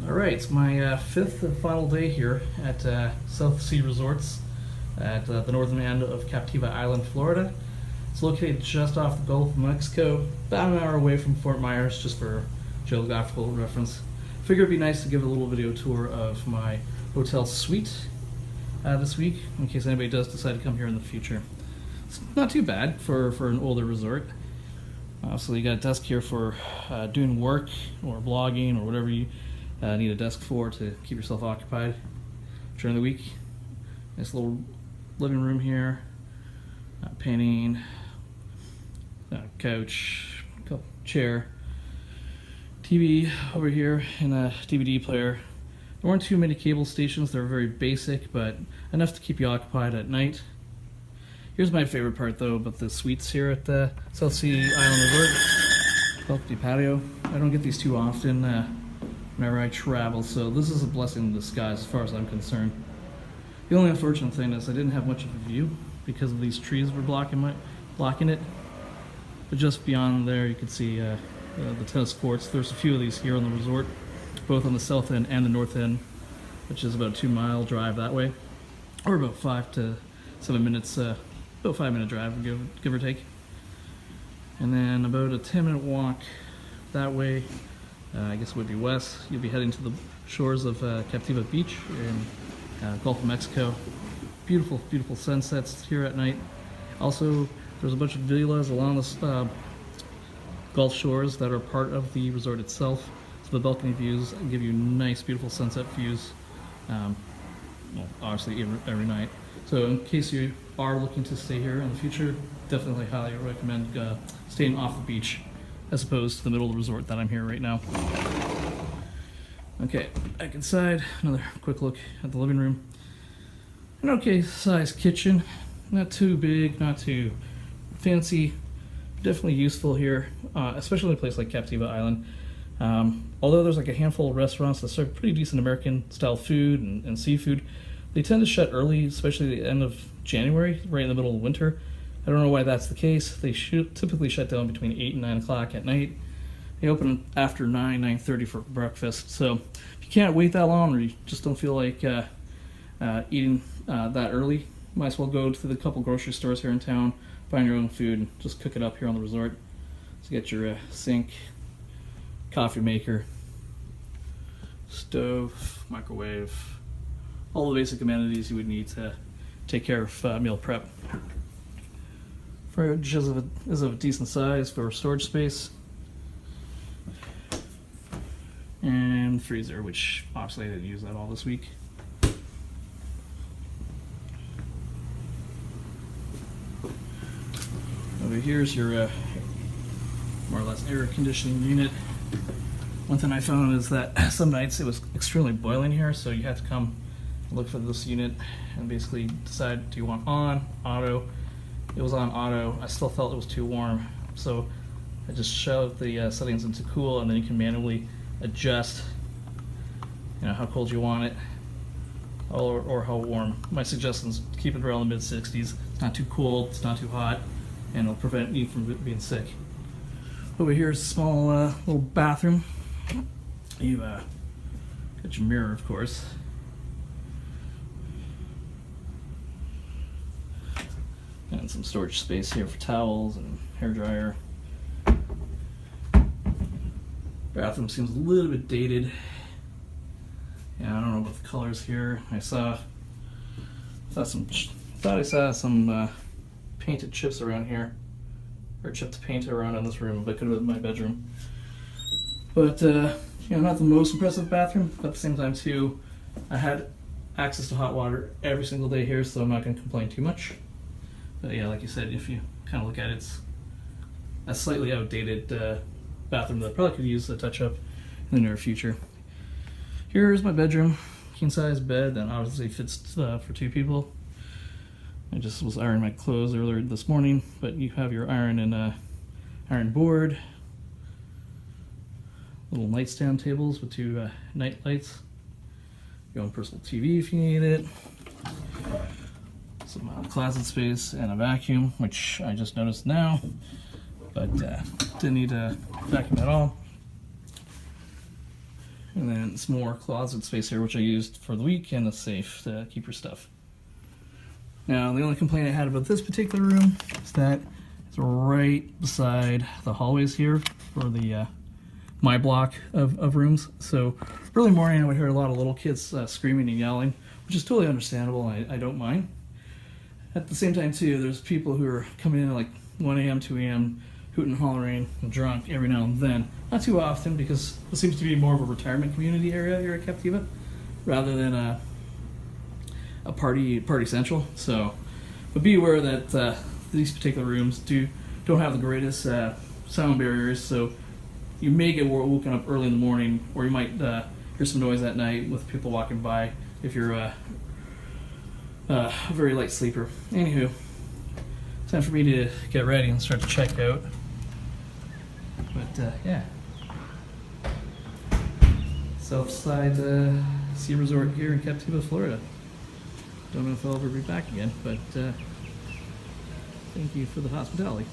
Alright, it's my fifth and final day here at South Sea Resorts at the northern end of Captiva Island, Florida. It's located just off the Gulf of Mexico, about an hour away from Fort Myers, just for geographical reference. Figured it'd be nice to give a little video tour of my hotel suite this week, in case anybody does decide to come here in the future. It's not too bad for an older resort. So you got a desk here for doing work or blogging or whatever you need a desk for to keep yourself occupied during the week. Nice little living room here, painting, couch, chair, TV over here, and a DVD player. There weren't too many cable stations. They were very basic, but enough to keep you occupied at night. Here's my favorite part though about the suites here at the South Sea Island Resort. Balcony patio. I don't get these too often whenever I travel, so this is a blessing in disguise as far as I'm concerned. The only unfortunate thing is I didn't have much of a view because of these trees were blocking it. But just beyond there you can see the tennis courts. There's a few of these here on the resort, both on the south end and the north end, which is about a 2-mile drive that way, or about 5 to 7 minutes, about a 5-minute drive, give or take. And then about a 10-minute walk that way, I guess it would be west. You'll be heading to the shores of Captiva Beach in Gulf of Mexico. Beautiful, beautiful sunsets here at night. Also, there's a bunch of villas along the Gulf shores that are part of the resort itself. So the balcony views give you nice, beautiful sunset views, obviously every night. So in case you are looking to stay here in the future, definitely highly recommend staying off the beach as opposed to the middle of the resort that I'm here right now. Okay, back inside, another quick look at the living room. An okay sized kitchen, not too big, not too fancy, definitely useful here, especially in a place like Captiva Island. Although there's like a handful of restaurants that serve pretty decent American style food and seafood, they tend to shut early, especially at the end of January, right in the middle of winter. I don't know why that's the case. They typically shut down between 8 and 9 o'clock at night. They open after 9:30 for breakfast. So if you can't wait that long, or you just don't feel like eating that early, might as well go to the couple grocery stores here in town, find your own food, and just cook it up here on the resort. So get your sink, coffee maker, stove, microwave, all the basic amenities you would need to take care of meal prep. Fridge is of a decent size for storage space. And freezer, which obviously I didn't use that all this week. Over here's your more or less air conditioning unit. One thing I found is that some nights it was extremely boiling here, so you had to come look for this unit and basically decide, do you want on, auto? It was on auto. I still felt it was too warm, so I just shoved the settings into cool, and then you can manually adjust, how cold you want it or how warm. My suggestion is keep it around the mid-60s. It's not too cold, it's not too hot, and it'll prevent you from being sick. Over here is a small little bathroom. You got your mirror, of course. And some storage space here for towels and hair dryer. Bathroom seems a little bit dated. Yeah, I don't know about the colors here. I thought I saw some painted chips around here, or chipped paint around in this room, but it could have been my bedroom. But not the most impressive bathroom. But at the same time too, I had access to hot water every single day here, so I'm not going to complain too much. But yeah, like you said, if you kind of look at it, it's a slightly outdated bathroom that I probably could use a touch-up in the near future. Here's my bedroom, king-size bed that obviously fits for 2 people. I just was ironing my clothes earlier this morning, but you have your iron and iron board, little nightstand tables with 2 night lights, your own personal TV if you need it. Some closet space and a vacuum, which I just noticed now, but didn't need to vacuum at all. And then some more closet space here, which I used for the week, and a safe to keep your stuff. Now, the only complaint I had about this particular room is that it's right beside the hallways here for the my block of rooms. So early morning I would hear a lot of little kids screaming and yelling, which is totally understandable. I don't mind. At the same time too, there's people who are coming in at like 1 a.m., 2 a.m., hooting and hollering and drunk every now and then. Not too often, because it seems to be more of a retirement community area here at Captiva rather than a party central. So, but be aware that these particular rooms don't have the greatest sound barriers, so you may get woken up early in the morning, or you might hear some noise at night with people walking by if you're a very light sleeper. Anywho, time for me to get ready and start to check out. But yeah, Southside Sea Resort here in Captiva, Florida. Don't know if I'll ever be back again, but thank you for the hospitality.